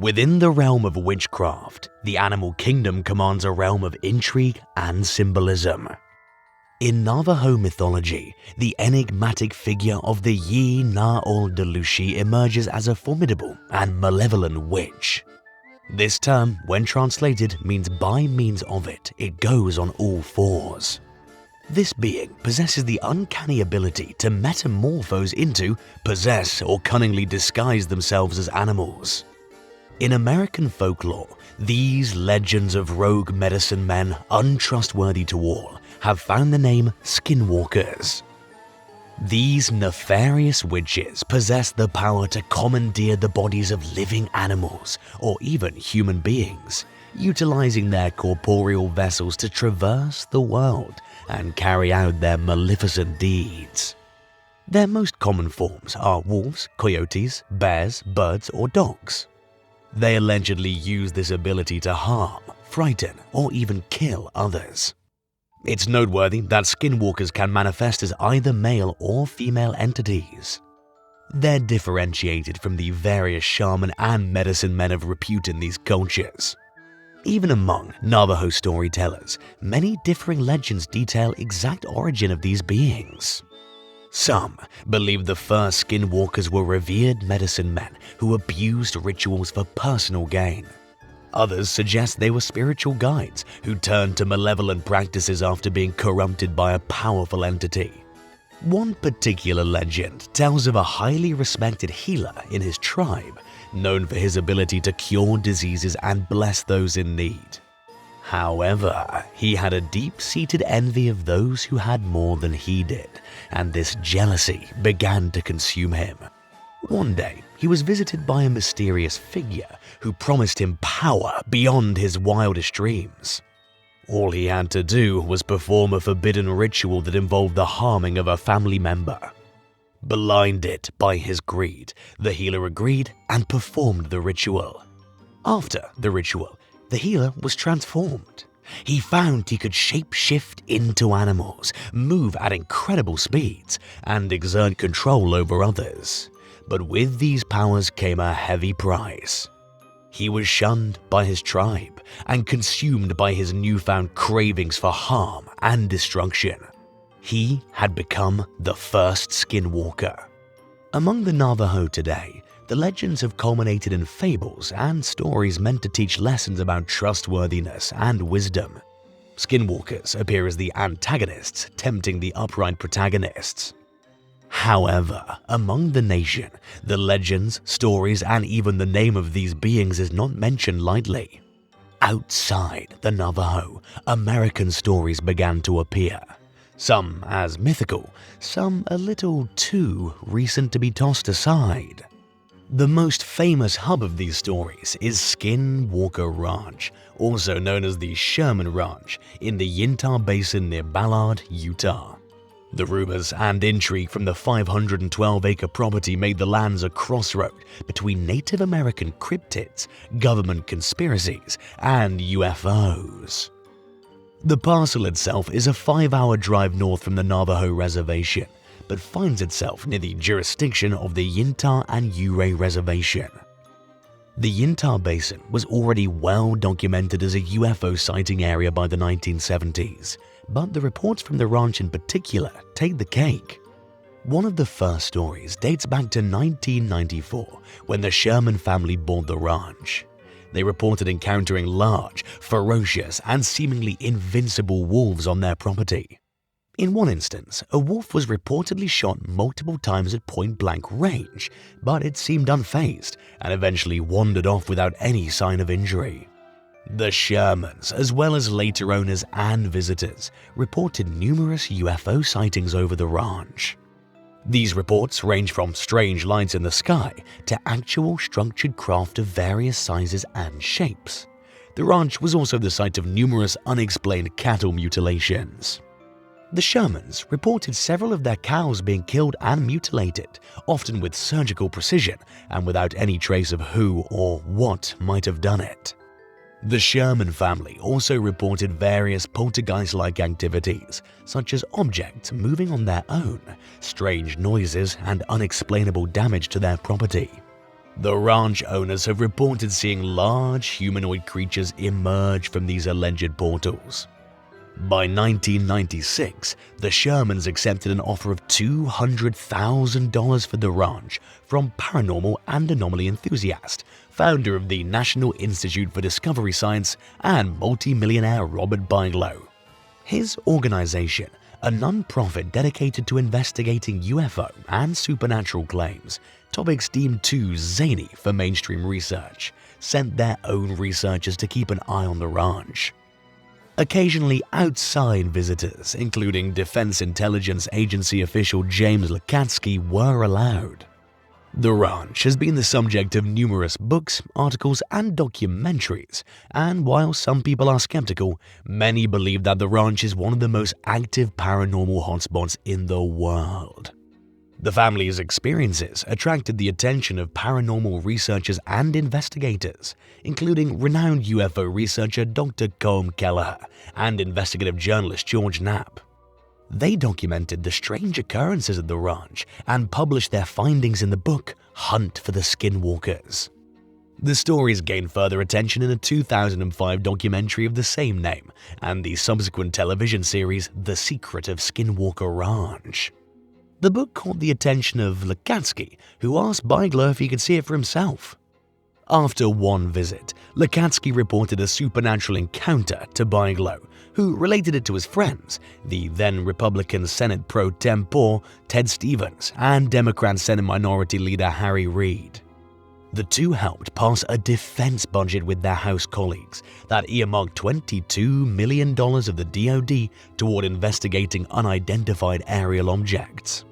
Within the realm of witchcraft, the animal kingdom commands a realm of intrigue and symbolism. In Navajo mythology, the enigmatic figure of the Yi-na-ol-Delushi emerges as a formidable and malevolent witch. This term, when translated, means by means of it, it goes on all fours. This being possesses the uncanny ability to metamorphose into, possess, or cunningly disguise themselves as animals. In American folklore, these legends of rogue medicine men, untrustworthy to all, have found the name Skinwalkers. These nefarious witches possess the power to commandeer the bodies of living animals or even human beings, utilizing their corporeal vessels to traverse the world and carry out their maleficent deeds. Their most common forms are wolves, coyotes, bears, birds, or dogs. They allegedly use this ability to harm, frighten, or even kill others. It's noteworthy that skinwalkers can manifest as either male or female entities. They're differentiated from the various shaman and medicine men of repute in these cultures. Even among Navajo storytellers, many differing legends detail exact origin of these beings. Some believe the first skinwalkers were revered medicine men who abused rituals for personal gain. Others suggest they were spiritual guides who turned to malevolent practices after being corrupted by a powerful entity. One particular legend tells of a highly respected healer in his tribe, known for his ability to cure diseases and bless those in need. However, he had a deep-seated envy of those who had more than he did, and this jealousy began to consume him. One day, he was visited by a mysterious figure who promised him power beyond his wildest dreams. All he had to do was perform a forbidden ritual that involved the harming of a family member. Blinded by his greed, the healer agreed and performed the ritual. After the ritual, the healer was transformed. He found he could shape-shift into animals, move at incredible speeds, and exert control over others. But with these powers came a heavy price. He was shunned by his tribe and consumed by his newfound cravings for harm and destruction. He had become the first skinwalker. Among the Navajo today, the legends have culminated in fables and stories meant to teach lessons about trustworthiness and wisdom. Skinwalkers appear as the antagonists, tempting the upright protagonists. However, among the nation, the legends, stories, and even the name of these beings is not mentioned lightly. Outside the Navajo, American stories began to appear. Some as mythical, some a little too recent to be tossed aside. The most famous hub of these stories is Skinwalker Ranch, also known as the Sherman Ranch, in the Utah Basin near Ballard, Utah. The rumors and intrigue from the 512-acre property made the lands a crossroad between Native American cryptids, government conspiracies, and UFOs. The parcel itself is a 5-hour drive north from the Navajo reservation, but finds itself near the jurisdiction of the Yintah and Ouray Reservation. The Utah Basin was already well documented as a UFO sighting area by the 1970s, but the reports from the ranch in particular take the cake. One of the first stories dates back to 1994 when the Sherman family bought the ranch. They reported encountering large, ferocious, and seemingly invincible wolves on their property. In one instance, a wolf was reportedly shot multiple times at point-blank range, but it seemed unfazed and eventually wandered off without any sign of injury. The Shermans, as well as later owners and visitors, reported numerous UFO sightings over the ranch. These reports range from strange lights in the sky to actual structured craft of various sizes and shapes. The ranch was also the site of numerous unexplained cattle mutilations. The Shermans reported several of their cows being killed and mutilated, often with surgical precision and without any trace of who or what might have done it. The Sherman family also reported various poltergeist-like activities, such as objects moving on their own, strange noises, and unexplainable damage to their property. The ranch owners have reported seeing large humanoid creatures emerge from these alleged portals. By 1996, the Shermans accepted an offer of $200,000 for the ranch from paranormal and anomaly enthusiast, founder of the National Institute for Discovery Science and multi-millionaire Robert Bigelow. His organization, a non-profit dedicated to investigating UFO and supernatural claims, topics deemed too zany for mainstream research, sent their own researchers to keep an eye on the ranch. Occasionally, outside visitors, including Defense Intelligence Agency official James Lakatsky, were allowed. The ranch has been the subject of numerous books, articles, and documentaries, and while some people are skeptical, many believe that the ranch is one of the most active paranormal hotspots in the world. The family's experiences attracted the attention of paranormal researchers and investigators, including renowned UFO researcher Dr. Colm Kelleher and investigative journalist George Knapp. They documented the strange occurrences at the ranch and published their findings in the book Hunt for the Skinwalkers. The stories gained further attention in a 2005 documentary of the same name and the subsequent television series The Secret of Skinwalker Ranch. The book caught the attention of Lakatsky, who asked Bigelow if he could see it for himself. After one visit, Lakatsky reported a supernatural encounter to Bigelow, who related it to his friends, the then Republican Senate pro tempore Ted Stevens and Democrat Senate Minority Leader Harry Reid. The two helped pass a defense budget with their House colleagues that earmarked $22 million of the DoD toward investigating unidentified aerial objects.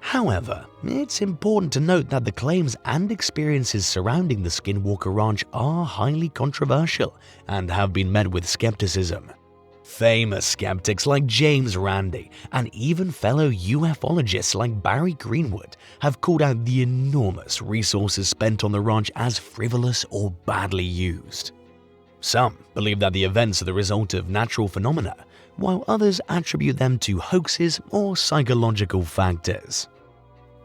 However, it's important to note that the claims and experiences surrounding the Skinwalker Ranch are highly controversial and have been met with skepticism. Famous skeptics like James Randi and even fellow ufologists like Barry Greenwood have called out the enormous resources spent on the ranch as frivolous or badly used. Some believe that the events are the result of natural phenomena, while others attribute them to hoaxes or psychological factors.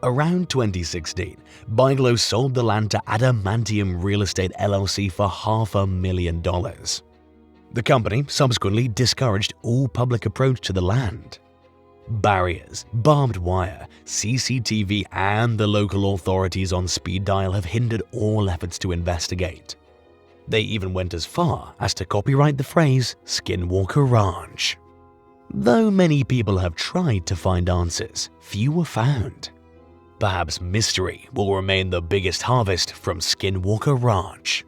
Around 2016, Bigelow sold the land to Adamantium Real Estate LLC for $500,000. The company subsequently discouraged all public approach to the land. Barriers, barbed wire, CCTV, and the local authorities on speed dial have hindered all efforts to investigate. They even went as far as to copyright the phrase Skinwalker Ranch. Though many people have tried to find answers, few were found. Perhaps mystery will remain the biggest harvest from Skinwalker Ranch.